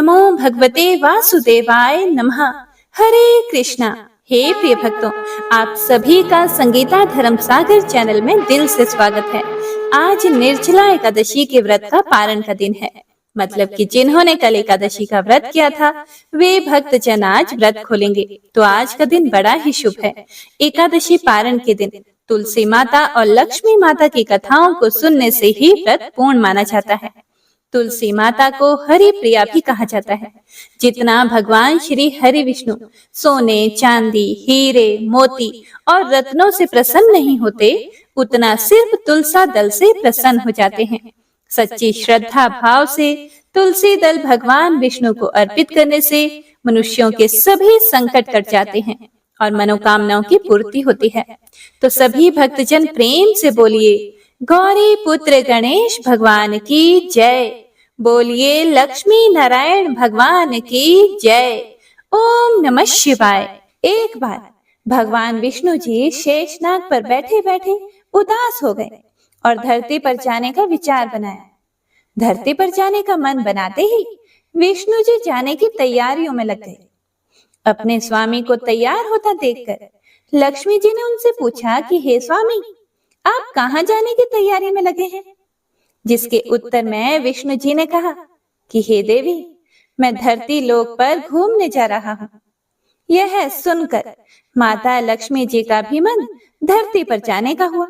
नमो भगवते वासुदेवाय नमः। हरे कृष्णा। हे प्रिय भक्तों, आप सभी का संगीता धर्म सागर चैनल में दिल से स्वागत है। आज निर्जला एकादशी के व्रत का पारण का दिन है। मतलब कि जिन्होंने कल एकादशी का व्रत किया था वे भक्त जन आज व्रत खोलेंगे। तो आज का दिन बड़ा ही शुभ है। एकादशी पारण के दिन तुलसी माता और लक्ष्मी माता की कथाओं को सुनने से ही व्रत पूर्ण माना जाता है। तुलसी माता को हरि प्रिया भी कहा जाता है। जितना भगवान श्री हरि विष्णु सोने, चांदी, हीरे, मोती और रत्नों से प्रसन्न नहीं होते, उतना सिर्फ तुलसा दल से प्रसन्न हो जाते हैं। सच्ची श्रद्धा भाव से तुलसी दल भगवान विष्णु को अर्पित करने से मनुष्यों के सभी संकट कट जाते हैं और मनोकामनाओं की पूर्ति होती है। तो सभी भक्तजन प्रेम से बोलिए, गौरी पुत्र गणेश भगवान की जय। बोलिए लक्ष्मी नारायण भगवान की जय। ओम नमः शिवाय। एक बार भगवान विष्णु जी शेषनाग पर बैठे बैठे उदास हो गए और धरती पर जाने का विचार बनाया। धरती पर जाने का मन बनाते ही विष्णु जी जाने की तैयारियों में लग गए। अपने स्वामी को तैयार होता देखकर लक्ष्मी जी ने उनसे पूछा कि हे स्वामी, आप कहाँ जाने की तैयारी में लगे हैं? जिसके उत्तर में विष्णु जी ने कहा कि हे देवी, मैं धरती लोक पर घूमने जा रहा हूँ। यह सुनकर माता लक्ष्मी जी का भी मन धरती पर जाने का हुआ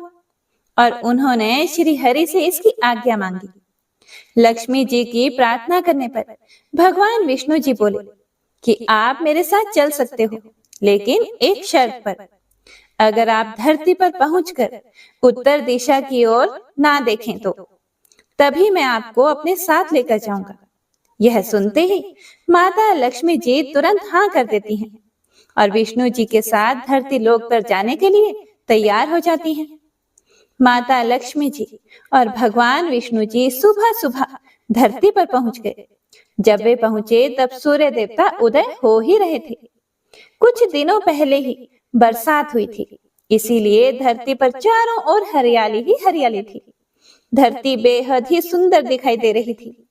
और उन्होंने श्री हरि से इसकी आज्ञा मांगी। लक्ष्मी जी की प्रार्थना करने पर भगवान विष्णु जी बोले कि आप मेरे साथ चल सकते हो, लेकिन एक शर्त पर। अगर आप धरती पर पहुंचकर उत्तर दिशा की ओर ना देखें तो तभी मैं आपको अपने साथ लेकर जाऊंगा। यह सुनते ही माता लक्ष्मी जी तुरंत हाँ कर देती हैं और विष्णु जी के साथ धरती लोक पर जाने के लिए तैयार हो जाती हैं। माता लक्ष्मी जी और भगवान विष्णु जी सुबह सुबह धरती पर पहुंच गए। जब वे पहुंचे तब सूर्य देवता उदय हो ही रहे थे। कुछ दिनों पहले ही बरसात हुई थी, इसीलिए धरती पर चारों ओर हरियाली ही हरियाली थी। धरती बेहद ही सुंदर दिखाई दे रही थी।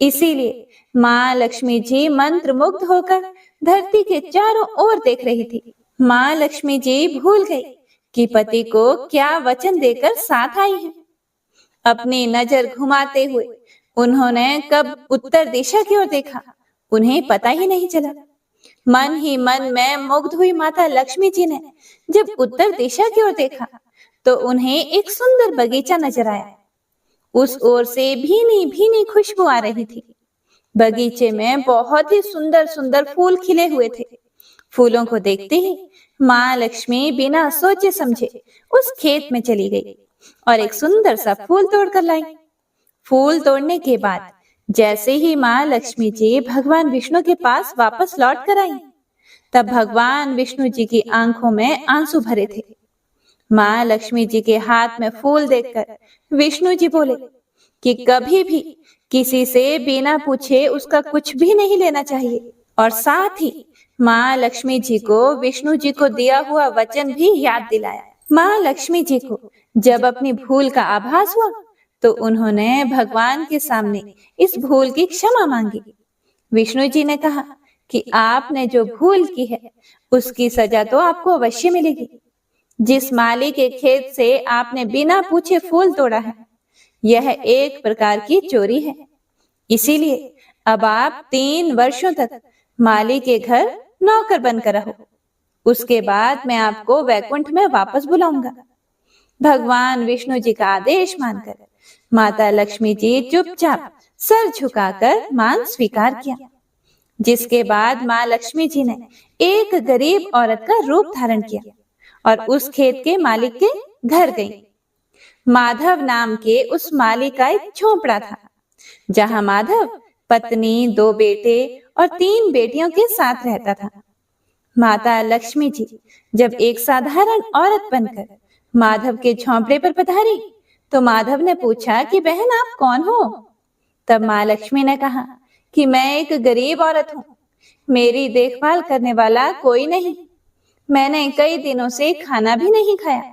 इसीलिए माँ लक्ष्मी जी मंत्र मुग्ध होकर धरती के चारों ओर देख रही थी। माँ लक्ष्मी जी भूल गई कि पति को क्या वचन देकर साथ आई है। अपनी नजर घुमाते हुए उन्होंने कब उत्तर दिशा की ओर देखा, उन्हें पता ही नहीं चला। मन ही मन में मुग्ध हुई माता लक्ष्मी जी ने जब उत्तर दिशा की ओर देखा तो उन्हें एक सुंदर बगीचा नजर आया। उस ओर से भीनी भीनी खुशबू आ रही थी। बगीचे में बहुत ही सुंदर सुंदर फूल खिले हुए थे। फूलों को देखते ही माँ लक्ष्मी बिना सोचे समझे उस खेत में चली गई और एक सुंदर सा फूल तोड़कर लाई। फूल तोड़ने के बाद जैसे ही माँ लक्ष्मी जी भगवान विष्णु के पास वापस लौट कर आई, तब भगवान विष्णु जी की आंखों में आंसू भरे थे। माँ लक्ष्मी जी के हाथ में फूल देखकर विष्णु जी बोले कि कभी भी किसी से बिना पूछे उसका कुछ भी नहीं लेना चाहिए, और साथ ही माँ लक्ष्मी जी को विष्णु जी को दिया हुआ वचन भी याद दिलाया। माँ लक्ष्मी जी को जब अपनी भूल का आभास हुआ तो उन्होंने भगवान के सामने इस भूल की क्षमा मांगी। विष्णु जी ने कहा कि आपने जो भूल की है उसकी सजा तो आपको अवश्य मिलेगी। जिस माली के खेत से आपने बिना पूछे फूल तोड़ा है, यह एक प्रकार की चोरी है। इसीलिए अब आप 3 वर्षों तक माली के घर नौकर बनकर रहो। उसके बाद मैं आपको वैकुंठ में वापस बुलाऊंगा। भगवान विष्णु जी का आदेश मानकर माता लक्ष्मी जी चुपचाप सर झुकाकर मान स्वीकार किया। जिसके बाद माँ लक्ष्मी जी ने एक गरीब औरत का रूप धारण किया और उस खेत के मालिक के घर गई। माधव नाम के उस मालिक का एक झोपड़ा था, जहां माधव पत्नी, 2 बेटे और 3 बेटियों के साथ रहता था। माता लक्ष्मी जी जब एक साधारण औरत बनकर माधव के झोंपड़े पर पधारी तो माधव ने पूछा कि बहन, आप कौन हो? तब माँ लक्ष्मी ने कहा कि मैं एक गरीब औरत हूँ, मेरी देखभाल करने वाला कोई नहीं। मैंने कई दिनों से खाना भी नहीं खाया।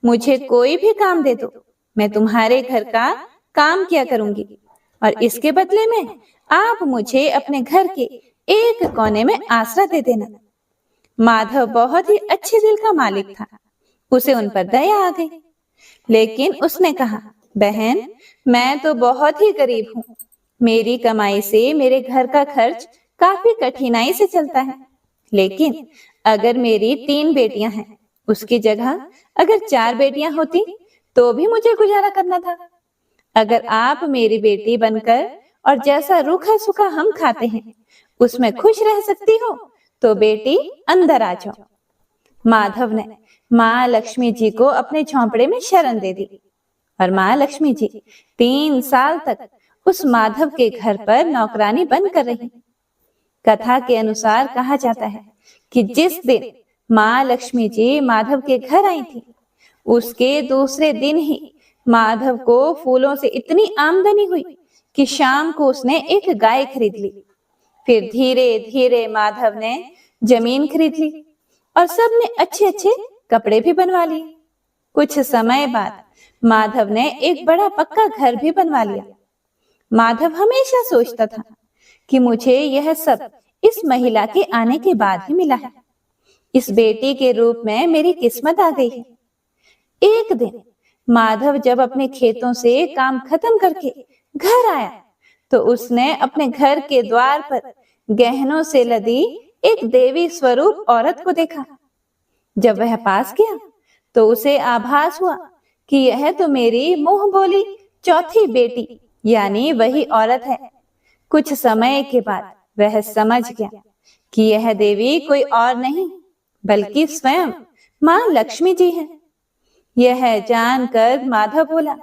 मुझे कोई भी काम दे दो, मैं तुम्हारे घर का काम किया करूंगी और इसके बदले में आप मुझे अपने घर के एक कोने में आसरा दे देना। माधव बहुत ही अच्छे दिल का मालिक था। उसे उन पर दया आ गई, लेकिन उसने कहा, बहन, मैं तो बहुत ही गरीब हूँ। मेरी कमाई से मेरे घर का खर्च काफी कठिनाई से चलता है। लेकिन अगर मेरी 3 बेटियां हैं, उसकी जगह अगर 4 बेटियां होती तो भी मुझे गुजारा करना था। अगर आप मेरी बेटी बनकर और जैसा रूखा सूखा हम खाते हैं उसमें खुश रह सकती हो तो बेटी अंदर आ जाओ। माधव ने माँ लक्ष्मी जी को अपने झोंपड़े में शरण दे दी और माँ लक्ष्मी जी 3 साल तक उस माधव के घर पर नौकरानी बनकर रही। कथा के अनुसार कहा जाता है कि जिस दिन माँ लक्ष्मी जी माधव के घर आई थी, उसके दूसरे दिन ही माधव को फूलों से इतनी आमदनी हुई कि शाम को उसने एक गाय खरीद ली। फिर धीरे धीरे माधव ने जमीन खरीद ली और सबने अच्छे अच्छे कपड़े भी बनवा लिए। कुछ समय बाद माधव ने एक बड़ा पक्का घर भी बनवा लिया। माधव हमेशा सोचता था कि मुझे यह सब इस महिला के आने के बाद ही मिला है। इस बेटी के रूप में मेरी किस्मत आ गई है। एक दिन माधव जब अपने खेतों से काम खत्म करके घर आया तो उसने अपने घर के द्वार पर गहनों से लदी एक देवी स्वरूप औरत को देखा। जब वह पास गया तो उसे आभास हुआ कि यह तो मेरी मुंह बोली चौथी बेटी यानी वही औरत है। कुछ समय के बाद वह समझ गया कि यह देवी कोई और नहीं बल्कि स्वयं माँ लक्ष्मी जी है। यह जानकर माधव बोला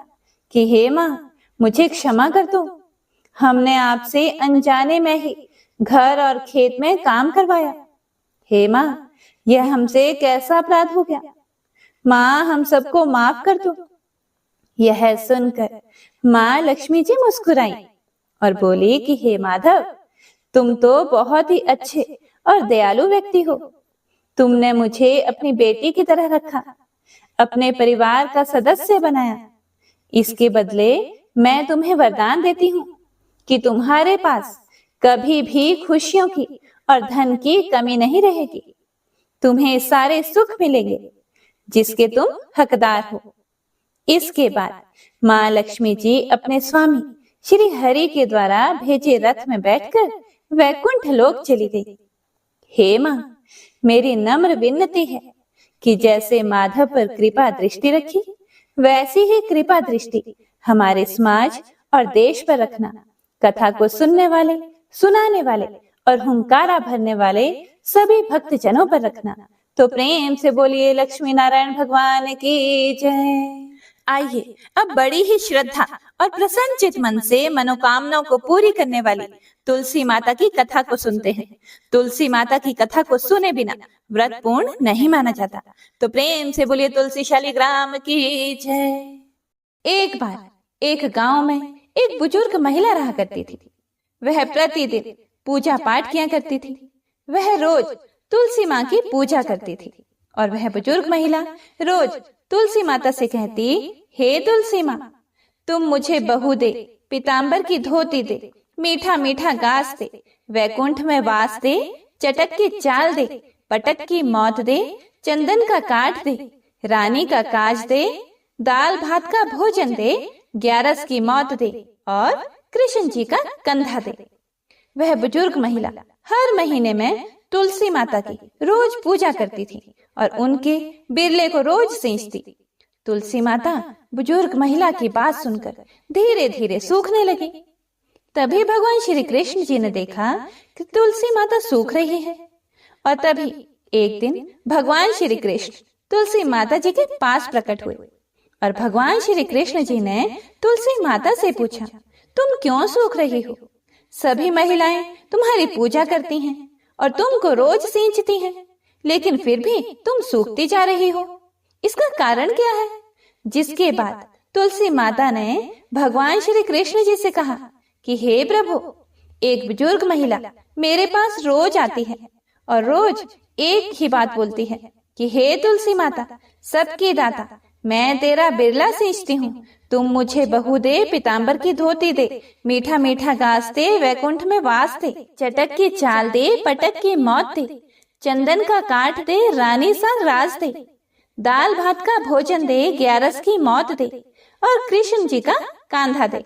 कि हे माँ, मुझे क्षमा कर दो। हमने आपसे अनजाने में ही घर और खेत में काम करवाया। हे माँ, यह हमसे कैसा अपराध हो गया। माँ, हम सबको माफ कर दो। यह सुनकर माँ लक्ष्मी जी मुस्कुराई और बोली कि हे माधव, तुम तो बहुत ही अच्छे और दयालु व्यक्ति हो। तुमने मुझे अपनी बेटी की तरह रखा, अपने परिवार का सदस्य बनाया। इसके बदले मैं तुम्हें वरदान देती हूँ कि तुम्हारे पास कभी भी खुशियों की और धन की कमी नहीं रहेगी। तुम्हें सारे सुख मिलेंगे जिसके तुम हकदार हो। इसके बाद माँ लक्ष्मी जी अपने स्वामी श्री हरि के द्वारा भेजे रथ में बैठकर वैकुंठ लोक चली गई। हे माँ, मेरी नम्र विनती है कि जैसे माधव पर कृपा दृष्टि रखी वैसी ही कृपा दृष्टि हमारे समाज और देश पर रखना। कथा को सुनने वाले, सुनाने वाले और हुंकारा भरने वाले सभी भक्त जनों पर रखना। तो प्रेम से बोलिए लक्ष्मी नारायण भगवान की जय। आइए अब बड़ी ही श्रद्धा और प्रसन्नचित मन से मनोकामनाओं को पूरी करने वाली तुलसी माता की कथा को सुनते हैं। तुलसी माता की कथा को सुने बिना व्रत पूर्ण नहीं माना जाता। तो प्रेम से बोलिए तुलसी शालिग्राम की जय। एक बार एक गांव में एक बुजुर्ग महिला रहा करती थी। वह प्रतिदिन पूजा पाठ किया करती थी। वह रोज तुलसी माँ की पूजा करती थी और वह बुजुर्ग महिला रोज तुलसी माता से कहती, हे तुलसी माँ, तुम मुझे बहू दे, पीताम्बर की धोती दे, मीठा मीठा घास दे, वैकुंठ में वास दे, चटक की चाल दे, पटक की मौत दे, चंदन का काट दे, रानी का काज दे, दाल भात का भोजन दे, 11 की मौत दे और कृष्ण जी का कंधा दे। वह बुजुर्ग महिला हर महीने में तुलसी माता की रोज पूजा करती थी और उनके बिरले को रोज सींचती। तुलसी माता बुजुर्ग महिला की बात सुनकर धीरे धीरे सूखने लगी। तभी भगवान श्री कृष्ण जी ने देखा कि तुलसी माता सूख रही है और तभी एक दिन भगवान श्री कृष्ण तुलसी माता जी के पास प्रकट हुए और भगवान श्री कृष्ण जी ने तुलसी माता से पूछा, तुम क्यों सूख रही हो? सभी महिलाएं तुम्हारी पूजा करती हैं और तुमको रोज सींचती हैं, लेकिन फिर भी तुम सूखती जा रही हो। इसका कारण क्या है? जिसके बाद तुलसी माता ने भगवान श्री कृष्ण जी से कहा कि हे प्रभु, एक बुजुर्ग महिला मेरे पास रोज आती है और रोज एक ही बात बोलती है कि हे तुलसी माता, सबकी दाता, मैं तेरा बिरला सींचती हूँ, तुम मुझे बहू दे, पीताम्बर की धोती दे, मीठा मीठा घास दे, वैकुंठ में वास दे, चटक की चाल दे, पटक की मौत दे, चंदन का काट दे, रानी सा राज दे, दाल भात का भोजन दे, 11 की मौत दे, और कृष्ण जी का कांधा दे।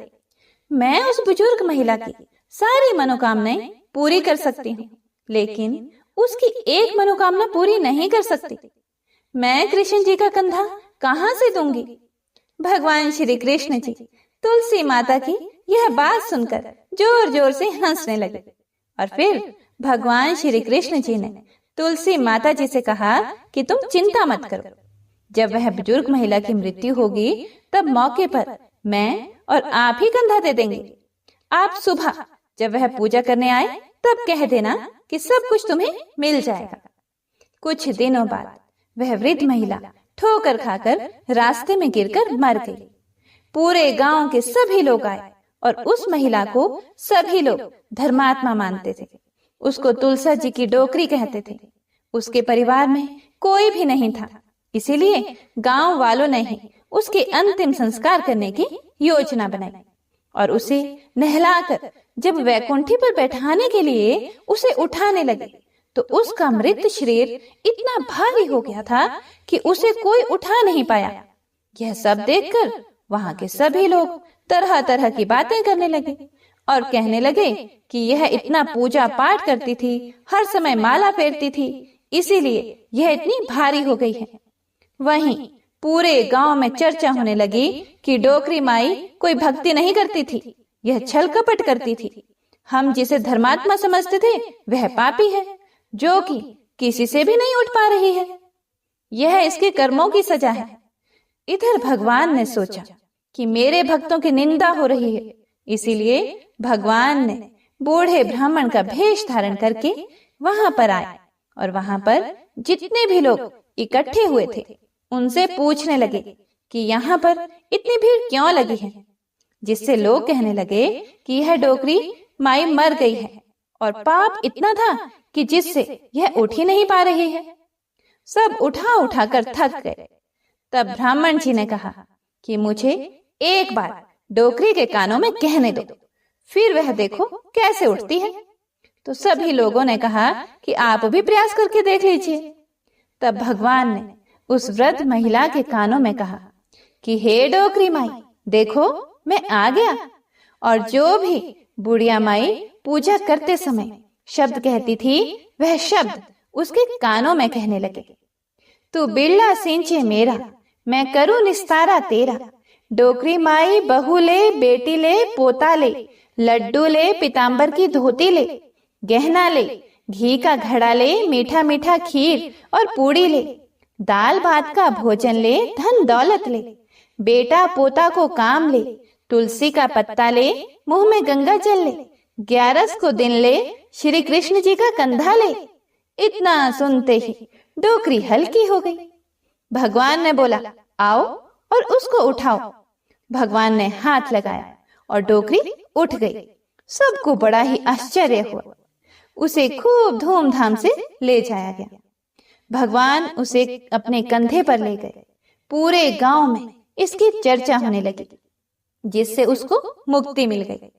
मैं उस बुजुर्ग महिला की सारी मनोकामनाएं पूरी कर सकती हूँ, लेकिन उसकी एक मनोकामना पूरी नहीं कर सकती। मैं कृष्ण जी का कंधा कहाँ से दूंगी? भगवान श्री कृष्ण जी तुलसी माता की यह बात सुनकर जोर जोर से हंसने लगे, और फिर भगवान श्री कृष्ण जी ने तुलसी माता जी से कहा कि तुम चिंता मत करो, जब वह बुजुर्ग महिला की मृत्यु होगी तब मौके पर मैं और आप ही कंधा दे देंगे। आप सुबह जब वह पूजा करने आए तब कह देना कि सब कुछ तुम्हें मिल जाएगा। कुछ दिनों बाद वह वृद्ध महिला ठोकर खाकर रास्ते में गिरकर मर गई। पूरे गांव के सभी लोग आए और उस महिला को सभी लोग धर्मात्मा मानते थे। उसको तुलसा जी की डोकरी कहते थे। उसके परिवार में कोई भी नहीं था, इसीलिए गांव वालों ने ही उसके अंतिम संस्कार करने की योजना बनाई और उसे नहलाकर जब वैकुंठी पर बैठाने के लिए उसे उठाने लगे तो उसका मृत शरीर इतना भारी हो गया था कि उसे कोई उठा नहीं पाया। यह सब देखकर वहां के सभी लोग तरह तरह की बातें करने लगे और कहने लगे कि यह इतना पूजा पाठ करती थी, हर समय माला फेरती थी, इसीलिए यह इतनी भारी हो गई है। वहीं पूरे गांव में चर्चा होने लगी कि डोकरी माई कोई भक्ति नहीं करती थी, यह छल कपट करती थी। हम जिसे धर्मात्मा समझते थे वह पापी है, जो कि किसी से भी नहीं उठ पा रही है। यह इसके कर्मों की सजा है। इधर भगवान ने सोचा कि मेरे भक्तों की निंदा हो रही है, इसीलिए भगवान ने बूढ़े ब्राह्मण का भेष धारण करके वहां पर आए और वहां पर जितने भी लोग इकट्ठे हुए थे उनसे पूछने लगे कि यहाँ पर इतनी भीड़ क्यों लगी है, जिससे लोग कहने लगे कि यह डोकरी माई मर गई है और पाप इतना था कि जिससे यह उठ ही नहीं पा रही है। सब उठा उठा कर थक गए। तब ब्राह्मण जी ने कहा कि मुझे एक बार डोकरी के कानों में कहने दो, फिर वह देखो कैसे उठती है। तो सभी लोगों ने कहा कि आप भी प्रयास करके देख लीजिए। तब भगवान ने उस वृद्ध महिला के कानों में कहा कि हे डोकरी माई, देखो मैं आ गया। और जो भी बुढ़िया माई पूजा करते समय शब्द कहती थी वह शब्द उसके कानों में कहने लगे, तू बिरला सींचे मेरा, मैं करूं निस्तारा तेरा। डोकरी माई बहू ले, बेटी ले, पोता ले, लड्डू ले, पीताम्बर की धोती ले, गहना ले, घी का घड़ा ले, मीठा मीठा खीर और पूड़ी ले, दाल भात का भोजन ले, धन दौलत ले, बेटा पोता को काम ले, तुलसी का पत्ता ले, मुंह में गंगा जल ले, 11 को दिन ले, श्री कृष्ण जी का कंधा ले। इतना सुनते ही डोकरी हल्की हो गई। भगवान ने बोला, आओ और उसको उठाओ। भगवान ने हाथ लगाया और डोकरी उठ गई। सबको बड़ा ही आश्चर्य हुआ। उसे खूब धूमधाम से ले जाया गया। भगवान उसे अपने कंधे पर ले गए। पूरे गांव में इसकी चर्चा होने लगी, जिससे उसको मुक्ति मिल गई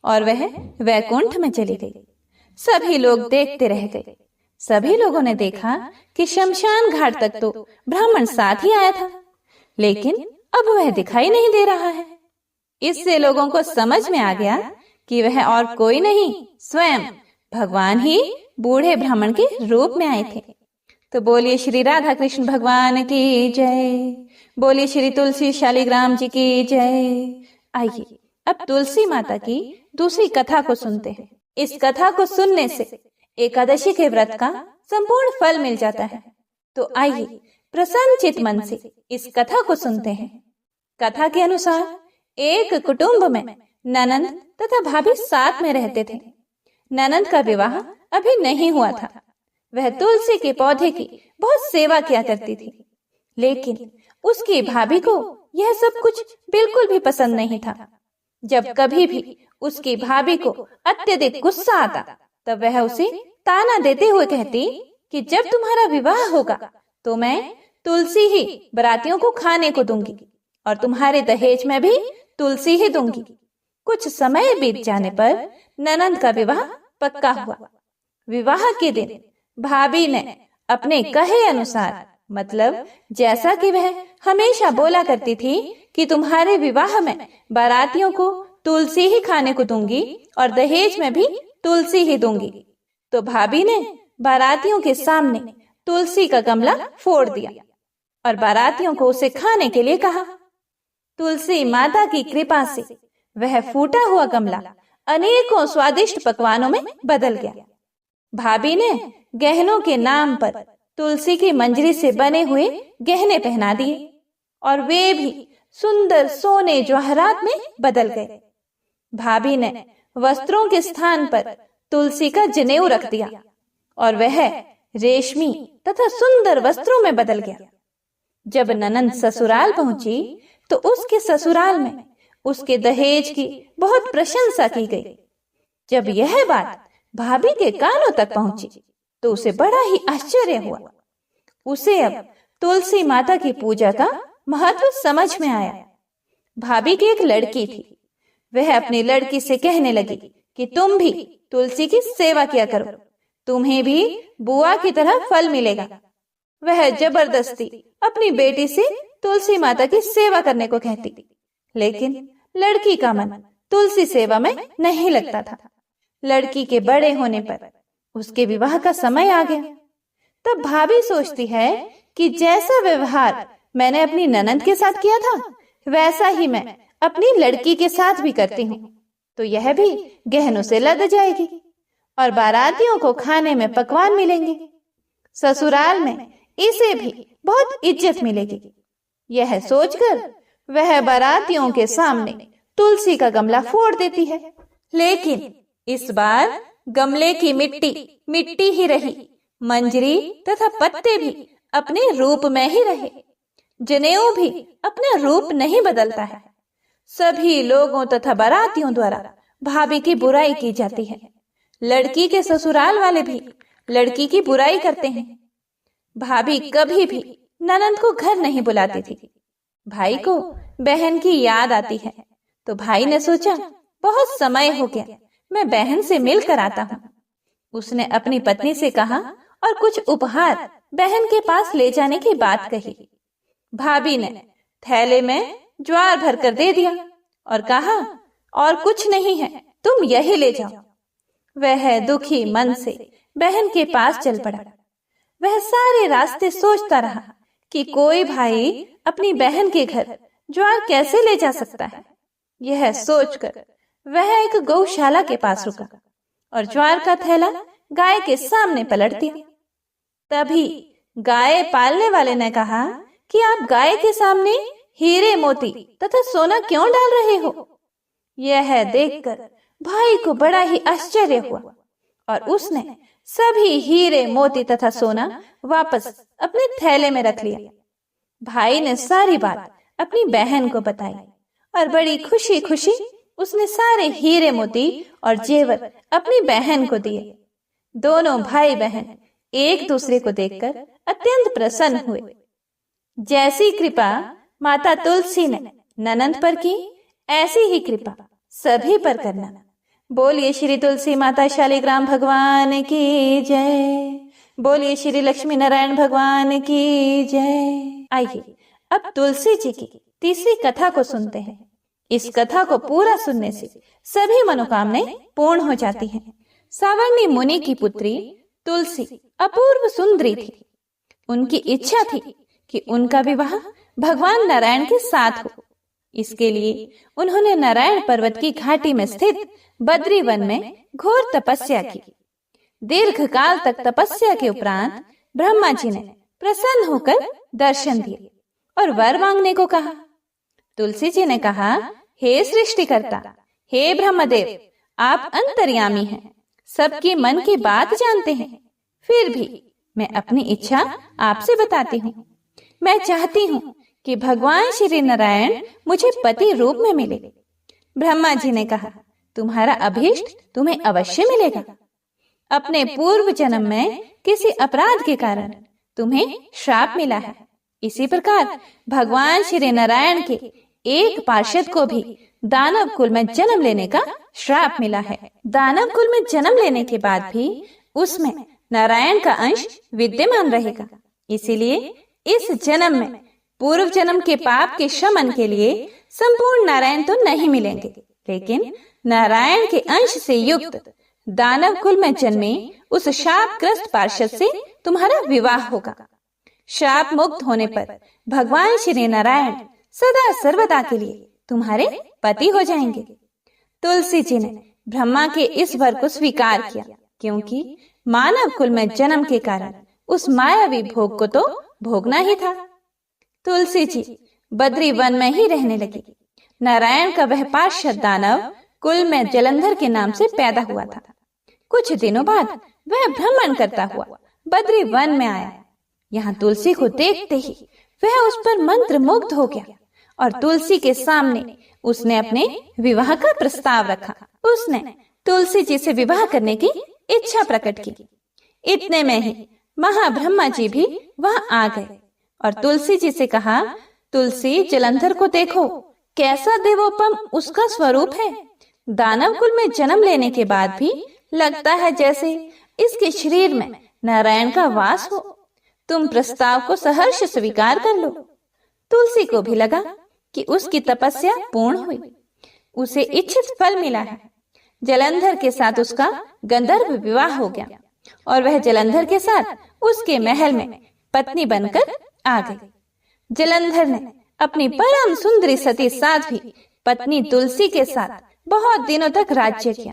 और वह वैकुंठ में चली गई। सभी लोग देखते रह गए। सभी लोगों ने देखा कि शमशान घाट तक तो ब्राह्मण साथ ही आया था, लेकिन अब वह दिखाई नहीं दे रहा है। इससे लोगों को समझ में आ गया कि वह और कोई नहीं, स्वयं भगवान ही बूढ़े ब्राह्मण के रूप में आए थे। तो बोलिए श्री राधा कृष्ण भगवान की जय, बोलिए श्री तुलसी शालिग्राम जी की जय। आइए अब तुलसी माता की दूसरी कथा को सुनते हैं। इस कथा को सुनने से एकादशी के व्रत का संपूर्ण फल मिल जाता है। तो आइए प्रसन्न चित मन से इस कथा को सुनते हैं। कथा के अनुसार एक कुटुंब में ननंद तथा भाभी साथ में रहते थे। ननंद का विवाह अभी नहीं हुआ था। वह तुलसी के पौधे की बहुत सेवा किया करती थी, लेकिन उसकी भाभी को यह सब कुछ बिल्कुल भी पसंद नहीं था। जब कभी भी उसकी भाभी को अत्यधिक गुस्सा आता तब वह उसे ताना देते हुए कहती कि जब तुम्हारा विवाह होगा तो मैं तुलसी ही बारातियों को खाने को दूंगी और तुम्हारे दहेज में भी तुलसी ही दूंगी। कुछ समय बीत जाने पर ननंद का विवाह पक्का हुआ। विवाह के दिन भाभी ने अपने कहे अनुसार, मतलब जैसा कि वह हमेशा बोला करती थी कि तुम्हारे विवाह में बारातियों को तुलसी ही खाने को दूंगी और दहेज में भी तुलसी ही दूंगी, तो भाभी ने बारातियों के सामने तुलसी का गमला फोड़ दिया और बारातियों को उसे खाने के लिए कहा। तुलसी माता की कृपा से वह फूटा हुआ गमला अनेकों स्वादिष्ट पकवानों में बदल गया। भाभी ने गहनों के नाम पर तुलसी की मंजरी से बने हुए गहने पहना दिए और वे भी सुंदर सोने जवाहरात में बदल गए। भाभी ने वस्त्रों के स्थान पर तुलसी का जनेऊ रख दिया और वह रेशमी तथा सुंदर वस्त्रों में बदल गया। जब ननंद ससुराल पहुंची तो उसके ससुराल में उसके दहेज की बहुत प्रशंसा की गई। जब यह बात भाभी के कानों तक पहुंची तो उसे बड़ा ही आश्चर्य हुआ। उसे अब तुलसी माता की पूजा का महत्व समझ में आया। भाभी की एक लड़की थी। वह अपनी लड़की से कहने लगी कि तुम भी तुलसी की सेवा किया करो, तुम्हें भी बुआ की तरह फल मिलेगा। वह जबरदस्ती अपनी बेटी से तुलसी माता की सेवा करने को कहती, लेकिन लड़की का मन तुलसी सेवा में नहीं लगता था। लड़की के बड़े होने पर उसके विवाह का समय आ गया। तब भाभी सोचती है कि जैसा व्यवहार मैंने अपनी ननंद के साथ किया था वैसा ही मैं अपनी लड़की के साथ भी करती हूँ, तो यह भी गहनों से लद जाएगी और बारातियों को खाने में पकवान मिलेंगे। ससुराल में इसे भी बहुत इज्जत मिलेगी। यह सोचकर वह बारातियों के सामने तुलसी का गमला फोड़ देती है, लेकिन इस बार गमले की मिट्टी मिट्टी ही रही, मंजरी तथा पत्ते भी अपने रूप में ही रहे, जनेऊ भी अपना रूप नहीं बदलता है। सभी लोगों तथा बारातियों द्वारा भाभी की बुराई की जाती है। लड़की के ससुराल वाले भी लड़की की बुराई करते हैं। भाभी कभी भी ननंद को घर नहीं बुलाती थी। भाई को बहन की याद आती है, तो भाई ने सोचा बहुत समय हो गया, मैं बहन से मिल कर आता हूँ। उसने अपनी पत्नी से कहा और कुछ उपहार बहन के पास ले जाने की बात कही। भाभी ने थैले में ज्वार भर कर दे दिया और कहा और कुछ नहीं है, तुम यही ले जाओ। वह दुखी मन से बहन के पास चल पड़ा। वह सारे रास्ते सोचता रहा कि कोई भाई अपनी बहन के घर ज्वार कैसे ले जा सकता है। यह सोचकर वह एक गौशाला के पास रुका और ज्वार का थैला गाय के सामने पलट दिया। तभी गाय पालने वाले ने कहा कि आप गाय के सामने हीरे मोती तथा सोना क्यों डाल रहे हो। यह देखकर भाई को बड़ा ही आश्चर्य हुआ और उसने सभी हीरे मोती तथा सोना वापस अपने थैले में रख लिया। भाई ने सारी बात अपनी बहन को बताई और बड़ी खुशी खुशी उसने सारे हीरे मोती और जेवर अपनी बहन को दिए। दोनों भाई बहन एक दूसरे को देखकर अत्यंत प्रसन्न हुए। जैसी कृपा माता तुलसी ने ननंद पर की, ऐसी ही कृपा सभी पर करना। बोलिए श्री तुलसी माता शालिग्राम भगवान की जय। बोलिए श्री लक्ष्मी नारायण भगवान की जय। आइए अब तुलसी जी की तीसरी कथा को सुनते हैं। इस कथा को पूरा सुनने से सभी मनोकामनाएं पूर्ण हो जाती हैं। सावर्णी मुनि की पुत्री तुलसी अपूर्व सुंदरी थी। उनकी इच्छा थी कि उनका विवाह भगवान नारायण के साथ हो। इसके लिए उन्होंने नारायण पर्वत की घाटी में स्थित बद्री वन में घोर तपस्या की। दीर्घ काल तक तपस्या के उपरांत ब्रह्मा जी ने प्रसन्न होकर दर्शन दिए और वर मांगने को कहा। तुलसी जी ने कहा, हे सृष्टिकर्ता, हे ब्रह्मदेव, आप अंतर्यामी हैं, सबके मन की बात जानते हैं। फिर भी मैं अपनी इच्छा आपसे बताती हूँ। मैं चाहती हूँ कि भगवान श्री नारायण मुझे पति रूप में मिले। ब्रह्मा जी ने कहा, तुम्हारा अभीष्ट तुम्हें अवश्य मिलेगा। अपने पूर्व जन्म में किसी अपराध के कारण तुम्हें श्राप मिला है, इसी प्रकार भगवान श्री नारायण के एक पार्षद को भी दानव कुल में जन्म लेने का श्राप मिला है। दानव कुल में जन्म लेने के बाद भी उसमें नारायण का अंश विद्यमान रहेगा। इसीलिए इस जन्म में पूर्व जन्म के पाप के शमन के लिए संपूर्ण नारायण तो नहीं मिलेंगे, लेकिन नारायण के अंश से युक्त दानव कुल में जन्मे उस शापग्रस्त पार्षद से तुम्हारा विवाह होगा। शाप मुक्त होने पर भगवान श्री नारायण सदा सर्वदा के लिए तुम्हारे पति हो जाएंगे। तुलसी जी ने ब्रह्मा के इस वर को स्वीकार किया, क्योंकि मानव कुल में जन्म के कारण उस मायावी भोग को तो भोगना ही था। तुलसी जी बद्री वन में ही रहने लगी। नारायण का वह पार्षद दानव कुल में जलंधर के नाम से पैदा हुआ था। कुछ दिनों बाद वह भ्रमण करता हुआ बद्री वन में आया। यहाँ तुलसी को देखते ही वह उस पर मंत्र मुग्ध हो गया और तुलसी के सामने उसने अपने विवाह का प्रस्ताव रखा। उसने तुलसी जी से विवाह करने की इच्छा प्रकट की। इतने में ही महाब्रह्मा जी भी वहां आ गए और तुलसी जी से कहा, तुलसी जलंधर को देखो, कैसा देवोपम उसका स्वरूप है। दानव कुल में जन्म लेने के बाद भी लगता है जैसे इसके शरीर में नारायण का वास हो। तुम प्रस्ताव को सहर्ष स्वीकार कर लो। तुलसी को भी लगा कि उसकी तपस्या पूर्ण हुई, उसे इच्छित फल मिला है। जलंधर के साथ उसका गंधर्व विवाह हो गया और वह जलंधर के साथ उसके महल में पत्नी बनकर आ गई। जलंधर ने अपनी परम सुंदरी सती साध्वी पत्नी तुलसी के साथ बहुत दिनों तक राज्य किया।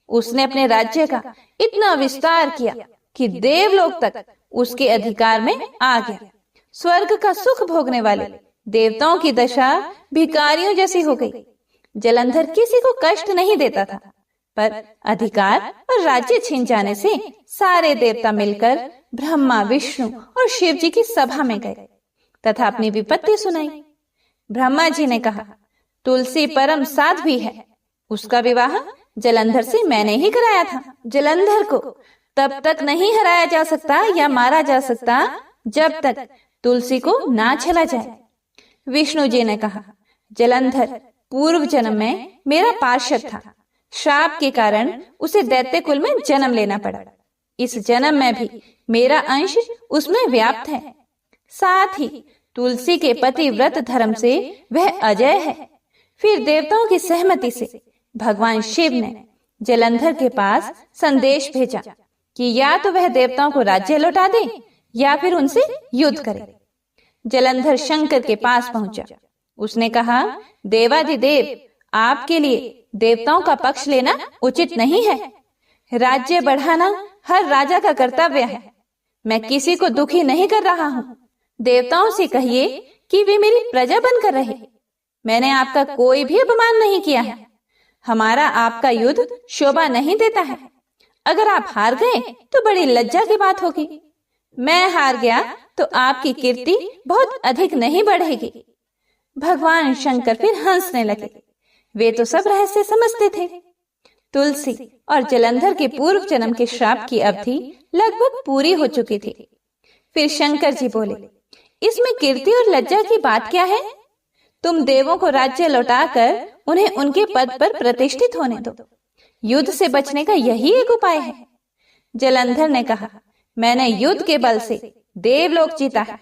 उसने अपने राज्य का इतना विस्तार किया कि देवलोक तक उसके अधिकार में आ गया। स्वर्ग का सुख भोगने वाले देवताओं की दशा भिखारियों जैसी हो गई। जलंधर किसी को कष्ट नहीं देता था, पर अधिकार और राज्य छिन जाने से सारे देवता मिलकर ब्रह्मा, विष्णु और शिव जी की सभा में गए तथा अपनी विपत्ति सुनाई। ब्रह्मा जी ने कहा, तुलसी परम साध्वी है, उसका विवाह जलंधर से मैंने ही कराया था। जलंधर को तब तक नहीं हराया जा सकता या मारा जा सकता जब तक तुलसी को ना छला जाए। विष्णु जी ने कहा, जलंधर पूर्व जन्म में मेरा पार्षद था। श्राप के कारण उसे दैत्य कुल में जन्म लेना पड़ा। इस जन्म में भी मेरा अंश उसमें व्याप्त है। साथ ही तुलसी के पति व्रत धर्म से वह अजय है। फिर देवताओं की सहमति से भगवान शिव ने जलंधर के पास संदेश भेजा कि या तो वह देवताओं को राज्य लौटा दे या फिर उनसे युद्ध करे। जलंधर शंकर के पास पहुंचा। उसने कहा, देवाधिदेव, आपके लिए देवताओं का पक्ष लेना उचित नहीं है। राज्य बढ़ाना हर राजा का कर्तव्य है। मैं किसी को दुखी नहीं कर रहा हूँ। देवताओं से कहिए कि वे मेरी प्रजा बनकर रहे। मैंने आपका कोई भी अपमान नहीं किया है। हमारा आपका युद्ध शोभा नहीं देता है। अगर आप हार गए तो बड़ी लज्जा की बात होगी। मैं हार गया तो आपकी कीर्ति बहुत अधिक नहीं बढ़ेगी। भगवान शंकर फिर हंसने लगे। वे तो सब रहस्य समझते थे। तुलसी और जलंधर के पूर्व जन्म के श्राप की अवधि लगभग पूरी हो चुकी थी। फिर शंकर जी बोले, इसमें कीर्ति और लज्जा की बात क्या है? तुम देवों को राज्य लौटाकर उन्हें उनके पद पर प्रतिष्ठित होने दो। युद्ध से बचने का यही एक उपाय है। जलंधर ने कहा, मैंने युद्ध के बल से देवलोक जीता है।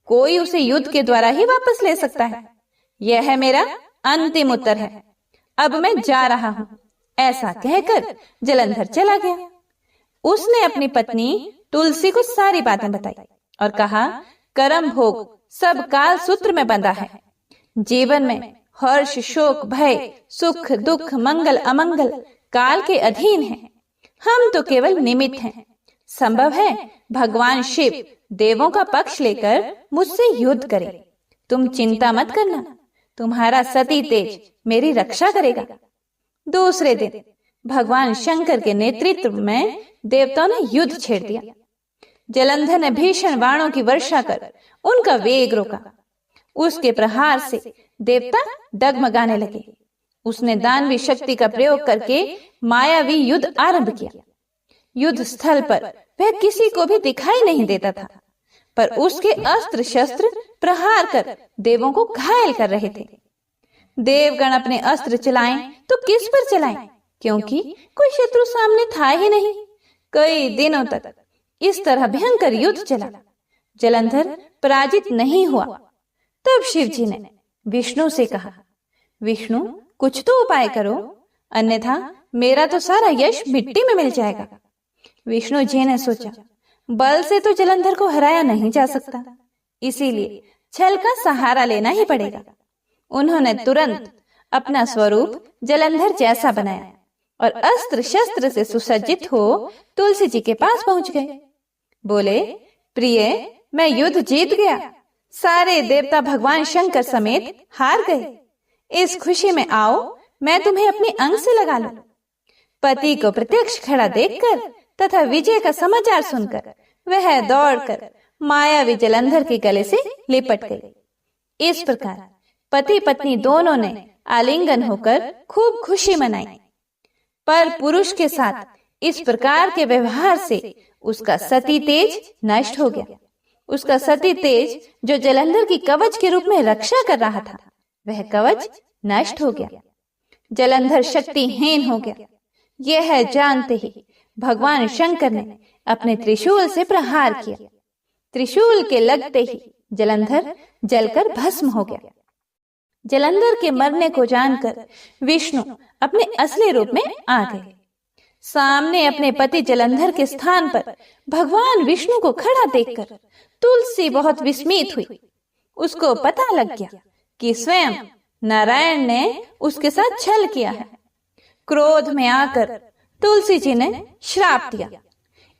कोई उसे युद्ध के द्वारा ही वापस ले सकता है। यह है मेरा अंतिम उत्तर है। अब मैं जा रहा हूँ। ऐसा कहकर जलंधर चला गया। उसने अपनी पत्नी तुलसी को सारी बातें बताई और कहा, कर्म भोग सब काल सूत्र में बंधा है। जीवन में हर्ष, शोक, भय, सुख, दुख, मंगल, अमंगल काल के अधीन है। हम तो केवल निमित्त हैं। संभव है भगवान शिव देवों का पक्ष लेकर मुझसे युद्ध करे। तुम चिंता मत करना, तुम्हारा सती तेज मेरी रक्षा करेगा। दूसरे दिन भगवान शंकर के नेतृत्व में देवताओं ने युद्ध छेड़ दिया। जलंधर ने भीषण बाणों की वर्षा कर उनका वेग रोका। उसके प्रहार से देवता डगमगाने लगे। उसने दानवी शक्ति का प्रयोग करके मायावी युद्ध आरंभ किया। युद्ध स्थल पर वह किसी को भी दिखाई नहीं देता था, पर उसके अस्त्र शस्त्र प्रहार कर देवों को घायल कर रहे थे। देवगण अपने अस्त्र चलाएं तो किस पर चलाएं, क्योंकि कोई शत्रु सामने था ही नहीं। कई दिनों तक इस तरह भयंकर युद्ध चला। जलंधर पराजित नहीं हुआ। तब शिव जी ने विष्णु से कहा, विष्णु कुछ तो उपाय करो, अन्यथा मेरा तो सारा यश मिट्टी में मिल जाएगा। विष्णु जी ने सोचा, बल से तो जलंधर को हराया नहीं जा सकता, इसीलिए छल का सहारा लेना ही पड़ेगा। उन्होंने तुरंत अपना स्वरूप जलंधर जैसा बनाया और अस्त्र शस्त्र से सुसज्जित हो तुलसी जी के पास पहुंच गए। बोले, प्रिय, मैं युद्ध जीत गया। सारे देवता भगवान शंकर समेत हार गए। इस खुशी में आओ, मैं तुम्हें अपने अंग से लगा लूं। पति को प्रत्यक्ष खड़ा देखकर तथा विजय का समाचार सुनकर वह दौड़कर मायावी जलंधर के गले से लिपट गई। इस प्रकार पति पत्नी दोनों ने आलिंगन होकर खूब खुशी मनाई। पर पुरुष के साथ इस प्रकार के व्यवहार से उसका सती तेज नष्ट हो गया। उसका सती तेज जो जलंधर की कवच के रूप में रक्षा कर रहा था, वह कवच नष्ट हो गया। जलंधर शक्तिहीन हो गया। यह जानते ही भगवान शंकर ने अपने त्रिशूल से प्रहार किया। त्रिशूल के लगते ही जलंधर जलकर भस्म हो गया। जलंधर के मरने को जानकर विष्णु अपने असली रूप में आ गए। सामने अपने पति जलंधर के स्थान पर भगवान विष्णु को खड़ा देखकर तुलसी बहुत विस्मित हुई। उसको पता लग गया कि स्वयं नारायण ने उसके साथ छल किया है। क्रोध में आकर तुलसी जी ने श्राप दिया,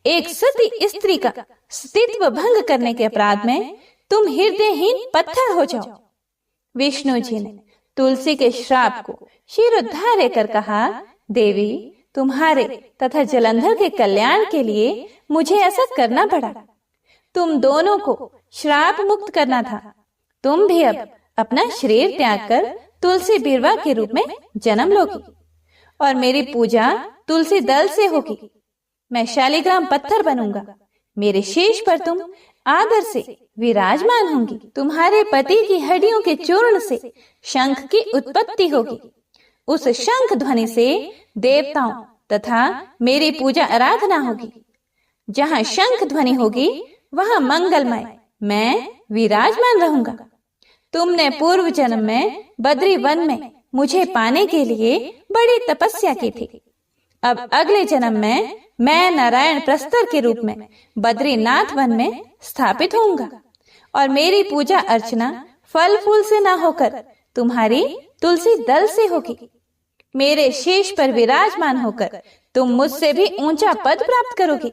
एक सती स्त्री का स्तित्व भंग करने के अपराध में तुम हृदयहीन पत्थर हो जाओ। विष्णु जी ने तुलसी के श्राप को शिरोधार्य कर कहा, देवी, तुम्हारे तथा जलंधर के कल्याण के लिए मुझे ऐसा करना पड़ा। तुम दोनों को श्राप मुक्त करना था। तुम भी अब अपना शरीर त्याग कर तुलसी बिरवा के रूप में जन्म लोगी और मेरी पूजा तुलसी दल से होगी। मैं शालिग्राम पत्थर बनूंगा। मेरे शीश पर तुम आदर से विराजमान होंगी। तुम्हारे पति की हड्डियों के चूर्ण से शंख की उत्पत्ति होगी। उस शंख ध्वनि से देवताओं तथा मेरी पूजा आराधना होगी। जहाँ शंख ध्वनि होगी वहाँ मंगलमय मैं विराजमान रहूंगा। तुमने पूर्व जन्म में बद्री वन में मुझे पाने के लिए बड़ी तपस्या की थी। अब अगले जन्म में मैं नारायण प्रस्तर के रूप में बद्रीनाथ वन में स्थापित होऊंगा और मेरी पूजा अर्चना फल फूल से ना होकर तुम्हारी तुलसी दल से होगी। मेरे शीश पर विराजमान होकर तुम मुझसे भी ऊंचा पद प्राप्त करोगे।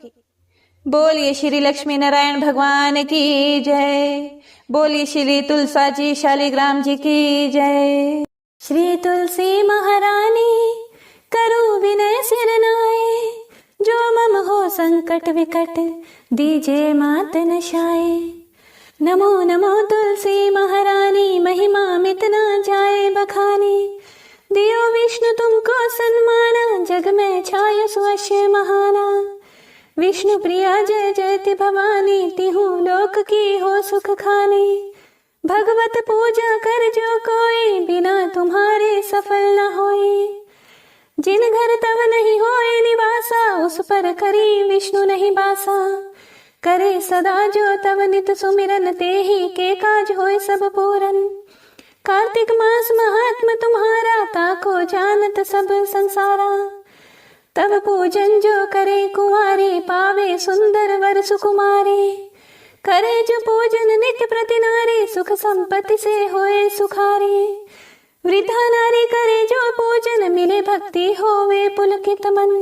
बोलिए श्री लक्ष्मी नारायण भगवान की जय। बोलिए श्री तुलसा जी शालिग्राम जी की जय। श्री तुलसी महारानी करो विनय सिर नाए, जो मम हो संकट विकट दीजे मात नशाए। नमो नमो तुलसी महारानी, महिमा मित ना जाए बखानी। दियो विष्णु तुमको सन्माना, जग में छाय सुअश्य महाना। विष्णु प्रिया जय जयति भवानी, तिहु लोक की हो सुख खानी। भगवत पूजा कर जो कोई, बिना तुम्हारे सफल न होई। जिन घर तब नहीं होए निवासा, उस पर करी विष्णु नहीं बासा। करे सदा जो तब नित सुमिरन, ते ही के काज होए सब पूरन। कार्तिक मास महात्म तुम्हारा, ताको जानत सब संसारा। तब पूजन जो करे कुंवारी, पावे सुंदर वर सुकुमारी। करे जो पूजन नित्य प्रति नारी, सुख संपत्ति से होए सुखारी। वृद्धा नारी करे जो पूजन, मिले भक्ति होवे पुलकित मन।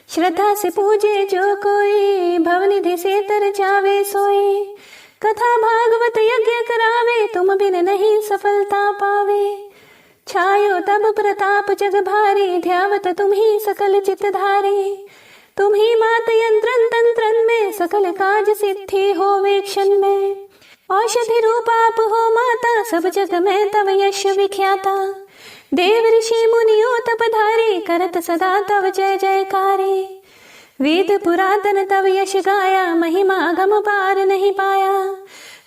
श्रद्धा से पूजे जो कोई, भवनिधि से तर जावे सोई। कथा भागवत यज्ञ करावे, तुम बिन नहीं सफलता पावे। छायो तब प्रताप जग भारी, ध्यावत तुम ही सकल चित धारी। तुम ही मात यंत्रन तंत्रन में, सकल काज सिद्धि होवे क्षण में। औषधि रूप आप हो माता, सब जग में तव यश विख्याता। देव ऋषि मुनियो तपधारी, करत सदा तव जय जयकारी। वेद पुरातन तव यश गाया, महिमा गम पार नहीं पाया।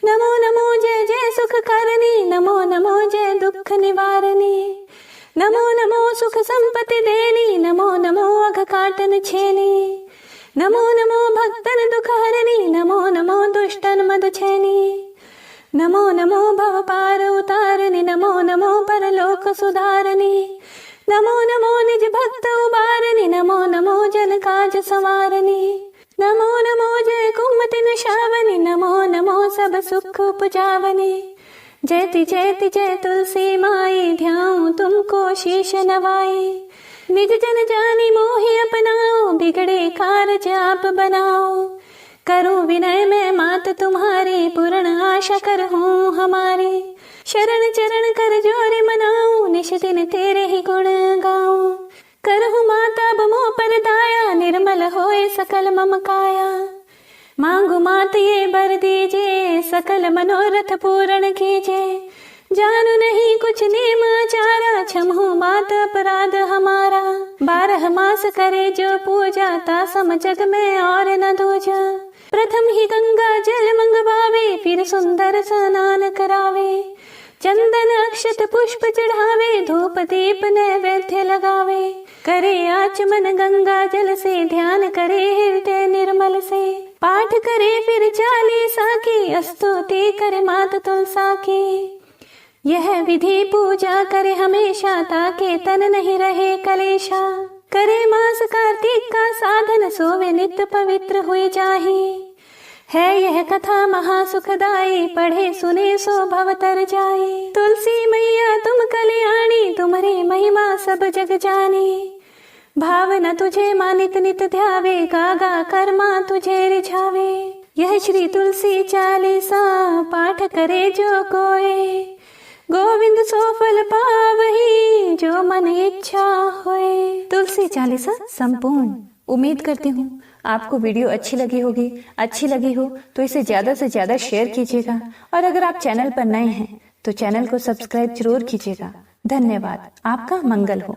नमो नमो जय जय सुख करनी, नमो नमो जय दुख निवारणी, नमो नमो सुख संपत्ति देनी, नमो नमो अघ काटन छेनी, नमो नमो भक्तन दुख हरनी, नमो नमो दुष्टन मद छेनी, नमो नमो भव पार उतारनी, नमो नमो परलोक सुधारनी, नमो नमो निज भक्त उबारनी, नमो नमो जन काज संवारनी, नमो नमो जय कुमति निशावनी, नमो नमो सब सुख उपजावनी, जयति जयति जय तुलसी माई, ध्याऊं तुमको शीश नवाई, निज जन जानी मोहि अपनाओ, बिगड़े कारज आप बनाओ, करूं विनय में मात तुम्हारी, पूर्ण आशा करहूं हमारी, शरण चरण कर जोर मनाऊं, निश दिन तेरे ही गुण गाऊं, करहूं माता बमो पर दाया, निर्मल होए सकल मम काया, मांगू मात ये बर दीजे, सकल मनोरथ पूर्ण कीजे, जानू नहीं कुछ नेम आचारा, क्षमहु मात अपराध हमारा, 12 मास करे जो पूजा, तासम जग में और न दूजा, प्रथम ही गंगा जल मंगवावे, फिर सुंदर स्नान करावे, चंदन अक्षत पुष्प चढ़ावे, धूप दीप नैवेद्य लगावे, करे आचमन गंगा जल से, ध्यान करे हृदय निर्मल से, पाठ करे फिर 40 की, स्तुति करे मात तुलसा की, यह विधि पूजा करे हमेशा, ताके तन नहीं रहे कलेशा, करे मास कार्तिक का साधन, सोवे नित्य पवित्र हुए जाही, है यह कथा महासुखदाई, पढ़े सुने सो भव तर जाए, तुलसी मैया तुम कल्याणी, तुम्हारी महिमा सब जग जानी, भावना तुझे मानित नित ध्यावे, गागा कर्मा तुझे रिझावे, यह श्री तुलसी चालीसा, पाठ करे जो कोई, गोविंद सो फल पावही, जो मन इच्छा होए। तुलसी चालीसा संपूर्ण। उम्मीद करती हूँ आपको वीडियो अच्छी लगी होगी। अच्छी लगी हो तो इसे ज्यादा से ज्यादा शेयर कीजिएगा, और अगर आप चैनल पर नए हैं तो चैनल को सब्सक्राइब जरूर कीजिएगा। धन्यवाद। आपका मंगल हो।